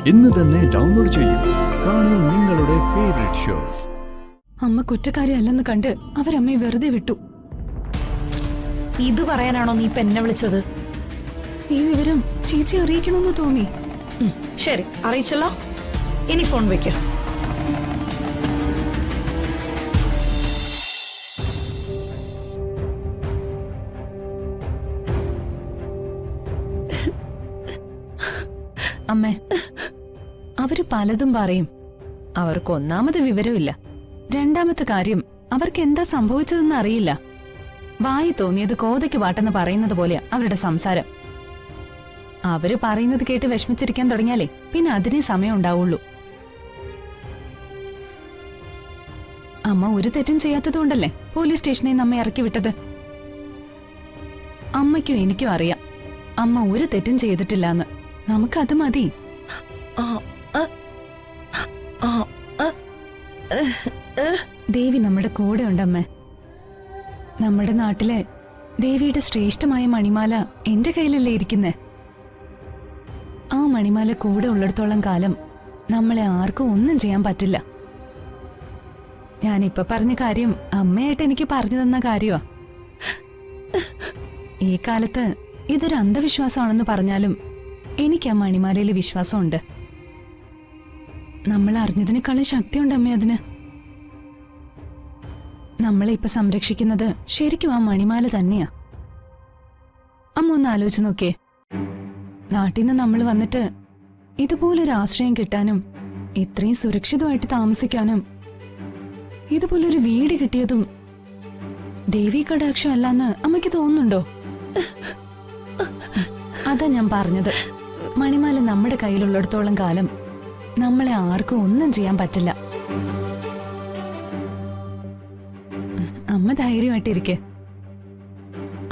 ഇന്ന് തന്നെ ഡൗൺലോഡ് ചെയ്യൂ. കാണൂ നിങ്ങളുടെ ഫേവറേറ്റ് ഷോസ്. അമ്മ കുറ്റക്കാരിയല്ലെന്ന് കണ്ട് അവരമ്മയെ വെറുതെ വിട്ടു. ഇത് പറയാനാണോ നീ ഇപ്പൊ എന്നെ വിളിച്ചത്? ഈ വിവരം ചേച്ചി അറിയിക്കണമെന്ന് തോന്നി. ശരി, അറിയിച്ചല്ലോ. ഇനി ഫോൺ വെക്ക. അമ്മേ, അവര് പലതും പറയും. അവർക്ക് ഒന്നാമത് വിവരമില്ല. രണ്ടാമത്തെ കാര്യം, അവർക്ക് എന്താ സംഭവിച്ചതെന്ന് അറിയില്ല. വായി തോന്നിയത് കോതയ്ക്ക് വാട്ടെന്ന് പറയുന്നത് പോലെയാ അവരുടെ സംസാരം. അവര് പറയുന്നത് കേട്ട് വിഷമിച്ചിരിക്കാൻ തുടങ്ങിയാലേ പിന്നെ അതിനേ സമയം ഉണ്ടാവുള്ളൂ. അമ്മ ഒരു തെറ്റും ചെയ്യാത്തതുകൊണ്ടല്ലേ പോലീസ് സ്റ്റേഷനിൽ നമ്മെ ഇറക്കി വിട്ടത്. അമ്മയ്ക്കും എനിക്കും അറിയാം അമ്മ ഒരു തെറ്റും ചെയ്തിട്ടില്ലാന്ന്. നമുക്കത് മതി. ദേവി നമ്മുടെ കൂടെ ഉണ്ടമ്മേ. നമ്മുടെ നാട്ടിലെ ദേവിയുടെ ശ്രേഷ്ഠമായ മണിമാല എന്റെ കയ്യിലല്ലേ ഇരിക്കുന്നേ. ആ മണിമാല കൂടെ ഉള്ളിടത്തോളം കാലം നമ്മളെ ആർക്കും ഒന്നും ചെയ്യാൻ പറ്റില്ല. ഞാനിപ്പൊ പറഞ്ഞ കാര്യം അമ്മയായിട്ട് എനിക്ക് പറഞ്ഞു തന്ന കാര്യമാ. ഈ കാലത്ത് ഇതൊരു അന്ധവിശ്വാസമാണെന്ന് പറഞ്ഞാലും എനിക്ക് ആ മണിമാലയിൽ വിശ്വാസമുണ്ട്. നമ്മൾ അറിഞ്ഞതിനേക്കാളും ശക്തിയുണ്ട് അമ്മേ അതിന്. നമ്മളെ ഇപ്പൊ സംരക്ഷിക്കുന്നത് ശരിക്കും ആ മണിമാല തന്നെയാ. അമ്മ ഒന്ന് ആലോചിച്ച് നോക്കിയേ. നാട്ടിൽ നിന്ന് നമ്മൾ വന്നിട്ട് ഇതുപോലൊരു ആശ്രയം കിട്ടാനും ഇത്രയും സുരക്ഷിതമായിട്ട് താമസിക്കാനും ഇതുപോലൊരു വീട് കിട്ടിയതും ദേവി കടാക്ഷം അല്ലാന്ന് അമ്മയ്ക്ക് തോന്നുന്നുണ്ടോ? അതാ ഞാൻ പറഞ്ഞത്, മണിമാല നമ്മുടെ കയ്യിലുള്ളിടത്തോളം കാലം നമ്മളെ ആർക്കും ഒന്നും ചെയ്യാൻ പറ്റില്ല. അമ്മ ധൈര്യമായിട്ടിരിക്കെ.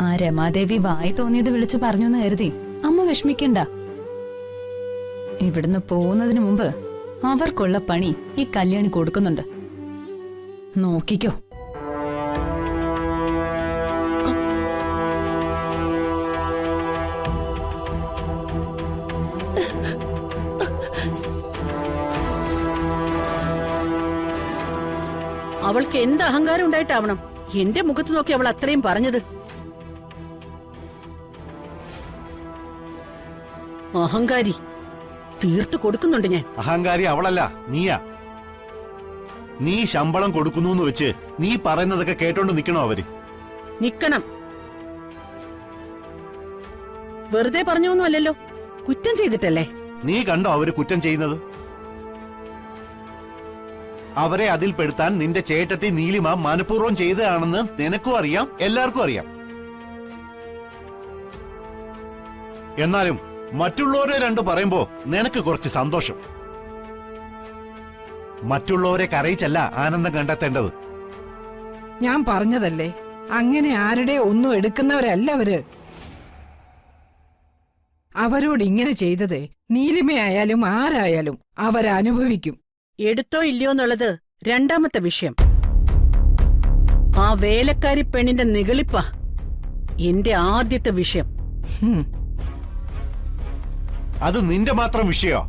ആ രമാദേവി വായി തോന്നിയത് വിളിച്ചു പറഞ്ഞു എന്ന് കരുതി അമ്മ വിഷമിക്കണ്ട. ഇവിടുന്ന് പോകുന്നതിന് മുമ്പ് അവർക്കുള്ള പണി ഈ കല്യാണി കൊടുക്കുന്നുണ്ട്. നോക്കിക്കോ. അവൾക്ക് എന്ത് അഹങ്കാരം ഉണ്ടായിട്ടാവണം എന്റെ മുഖത്ത് നോക്കി അവൾ അത്രയും പറഞ്ഞത്. അഹങ്കാരി, തീർത്തു കൊടുക്കുന്നുണ്ട് ഞാൻ. അഹങ്കാരി അവളല്ല, നീയാ. നീ ശമ്പളം കൊടുക്കുന്നു വെച്ച് നീ പറയുന്നതൊക്കെ കേട്ടോണ്ട് നിക്കണോ അവര്? നിക്കണം. വെറുതെ പറഞ്ഞൊന്നുമല്ലല്ലോ, കുറ്റം ചെയ്തിട്ടല്ലേ. നീ കണ്ടോ അവര് കുറ്റം ചെയ്യുന്നത്? അവരെ അതിൽ പെടുത്താൻ നിന്റെ ചേട്ടത്തി നീലിമ മനഃപൂർവ്വം ചെയ്തതാണെന്ന് നിനക്കും അറിയാം, എല്ലാവർക്കും അറിയാം. എന്നാലും മറ്റുള്ളവരെ രണ്ടു പറയുമ്പോ നിനക്ക് കുറച്ച് സന്തോഷം. മറ്റുള്ളവരെ കരയിച്ചല്ല ആനന്ദം കണ്ടെത്തേണ്ടത്. ഞാൻ പറഞ്ഞതല്ലേ, അങ്ങനെ ആരുടെ ഒന്നും എടുക്കുന്നവരല്ല അവര്. അവരോട് ഇങ്ങനെ ചെയ്തതേ നീലിമയായാലും ആരായാലും അവരനുഭവിക്കും. എടുത്തോ ഇല്ലയോ എന്നുള്ളത് രണ്ടാമത്തെ വിഷയം. ആ വേലക്കാരി പെണ്ണിന്റെ നിഗളിപ്പാ എന്റെ ആദ്യത്തെ വിഷയം. അത് നിന്റെ മാത്രം വിഷയോ?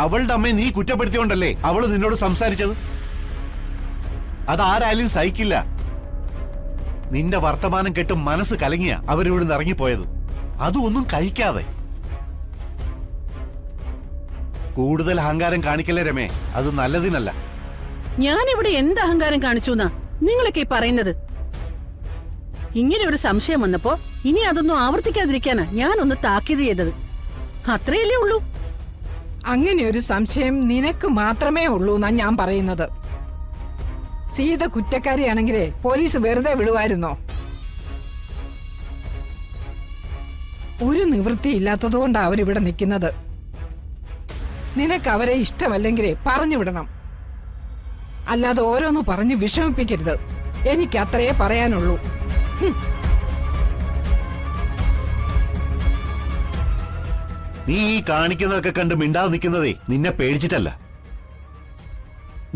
അവളുടെ അമ്മയെ നീ കുറ്റപ്പെടുത്തിയോണ്ടല്ലേ അവള് നിന്നോട് സംസാരിച്ചത്. അതാരായാലും സഹിക്കില്ല. നിന്റെ വർത്തമാനം കേട്ട് മനസ്സ് കലങ്ങിയ അവരിവിടുന്ന് ഇറങ്ങിപ്പോയത്. അതും ഒന്നും കഴിക്കാതെ. കൂടുതൽ അഹങ്കാരം കാണിക്കല്ലേ രമേ, അത് നല്ലതിനല്ല. ഞാനിവിടെ എന്ത് അഹങ്കാരം കാണിച്ചു എന്നാ നിങ്ങളൊക്കെ പറയുന്നത്? ഇങ്ങനെ ഒരു സംശയം വന്നപ്പോ ഇനി അതൊന്നും ആവർത്തിക്കാതിരിക്കാനാ ഞാനൊന്ന് താക്കീത് ചെയ്തത്. അത്രയല്ലേ ഉള്ളൂ. അങ്ങനെ ഒരു സംശയം നിനക്ക് മാത്രമേ ഉള്ളൂ എന്നാ ഞാൻ പറയുന്നത്. സീത കുറ്റക്കാരിയാണെങ്കിലേ പോലീസ് വെറുതെ വിടുവായിരുന്നോ? ഒരു നിവൃത്തിയില്ലാത്തതുകൊണ്ടാ അവരിവിടെ നിൽക്കുന്നത്. നിനക്ക് അവരെ ഇഷ്ടമല്ലെങ്കിലേ പറഞ്ഞു വിടണം. അല്ലാതെ ഓരോന്ന് പറഞ്ഞ് വിഷമിപ്പിക്കരുത്. എനിക്ക് അത്രയേ പറയാനുള്ളൂ. നീ ഈ കാണിക്കുന്നതൊക്കെ കണ്ട് മിണ്ടാതെ നിൽക്കുന്നതേ നിന്നെ പേടിച്ചിട്ടല്ല.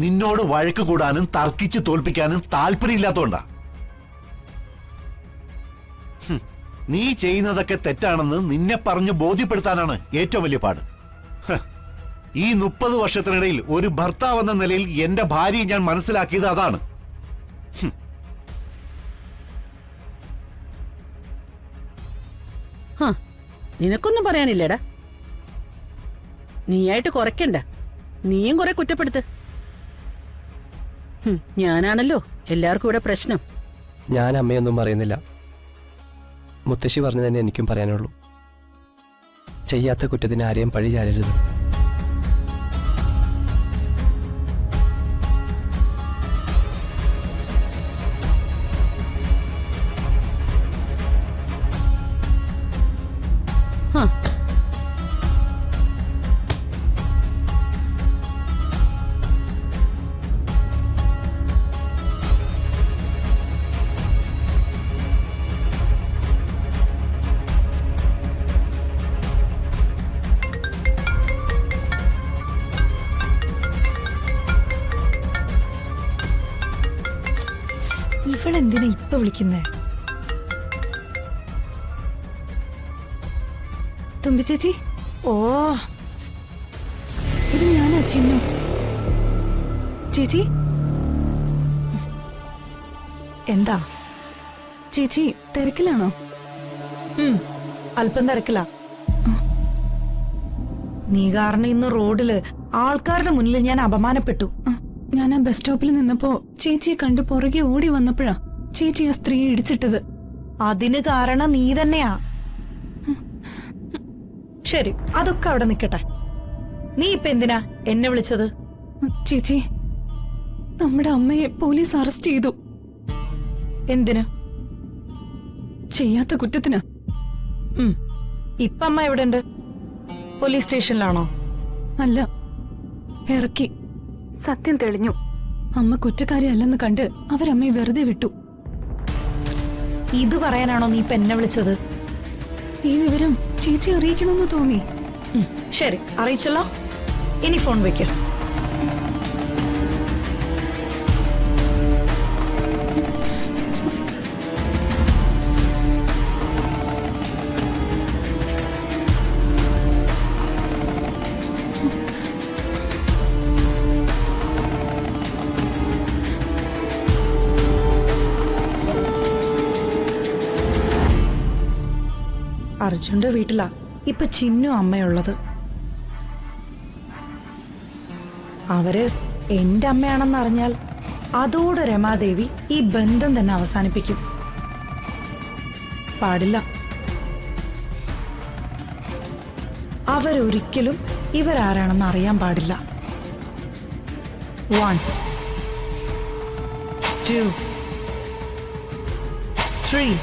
നിന്നോട് വഴക്ക് കൂടാനും തർക്കിച്ച് തോൽപ്പിക്കാനും താല്പര്യമില്ലാത്തോണ്ടാ. നീ ചെയ്യുന്നതൊക്കെ തെറ്റാണെന്ന് നിന്നെ പറഞ്ഞ് ബോധ്യപ്പെടുത്താനാണ് ഏറ്റവും വലിയ പാട്. ഈ 30 വർഷത്തിനിടയിൽ ഒരു ഭർത്താവ് എന്ന നിലയിൽ എന്റെ ഭാര്യയെ ഞാൻ മനസ്സിലാക്കിയത് അതാണ്. ഹാ, നിനക്കൊന്നും പറയാനില്ലടാ. നീയായിട്ട് കുറയ്ക്കണ്ട, നീയും കുറെ കുറ്റപ്പെടുത്ത്. ഞാനാണല്ലോ എല്ലാവർക്കും ഇവിടെ പ്രശ്നം. ഞാൻ അമ്മയൊന്നും പറയുന്നില്ല. മുത്തശ്ശി പറഞ്ഞു തന്നെ എനിക്കും പറയാനുള്ളൂ. ചെയ്യാത്ത കുറ്റത്തിന് ആരെയും പഴി ചാരരുത്. ഹാ, ഇവളെന്തിനാ ഇപ്പൊ വിളിക്കുന്നേ? തുമ്പി ചേച്ചി, ഓ, ഇത് ഞാനാ ചിന്നു. ചേച്ചി, എന്താ? ചേച്ചി തിരക്കിലാണോ? അല്പം തിരക്കില്ല. നീ കാരണം ഇന്ന് റോഡില് ആൾക്കാരുടെ മുന്നിൽ ഞാൻ അപമാനപ്പെട്ടു. ഞാൻ ആ ബസ് സ്റ്റോപ്പിൽ നിന്നപ്പോ ചേച്ചിയെ കണ്ടു പുറകെ ഓടി വന്നപ്പോഴാ ചേച്ചി ആ സ്ത്രീയെ ഇടിച്ചിട്ടത്. അതിന് കാരണം നീ തന്നെയാ. ശരി, അതൊക്കെ അവിടെ നിക്കട്ടെ. നീ ഇപ്പൊ എന്തിനാ എന്നെ വിളിച്ചത്? ചേച്ചി, നമ്മുടെ അമ്മയെ പോലീസ് അറസ്റ്റ് ചെയ്തു. എന്തിന്? ചെയ്യാത്ത കുറ്റത്തിന്. ഇപ്പൊ അമ്മ എവിടെ ഉണ്ട്? പോലീസ് സ്റ്റേഷനിലാണോ? അല്ല, ഇറക്കി. സത്യം തെളിഞ്ഞു. അമ്മ കുറ്റക്കാരി അല്ലെന്ന് കണ്ട് അവരമ്മയെ വെറുതെ വിട്ടു. ഇത് പറയാനാണോ നീ ഇപ്പൊ എന്നെ വിളിച്ചത്? ഈ വിവരം ചേച്ചി അറിയിക്കണമെന്ന് തോന്നി. ശരി, അറിയിച്ചല്ലോ. ഇനി ഫോൺ വെക്ക. അർജുന്റെ വീട്ടിലാ ഇപ്പൊ ചിന്നു അമ്മയുള്ളത്. അവര് എന്റെ അമ്മയാണെന്ന് അറിഞ്ഞാൽ അതോടെ രമാദേവി ഈ ബന്ധം തന്നെ അവസാനിപ്പിക്കും. പാടില്ല. അവരൊരിക്കലും ഇവരാരാണെന്ന് അറിയാൻ പാടില്ല. 1 2 3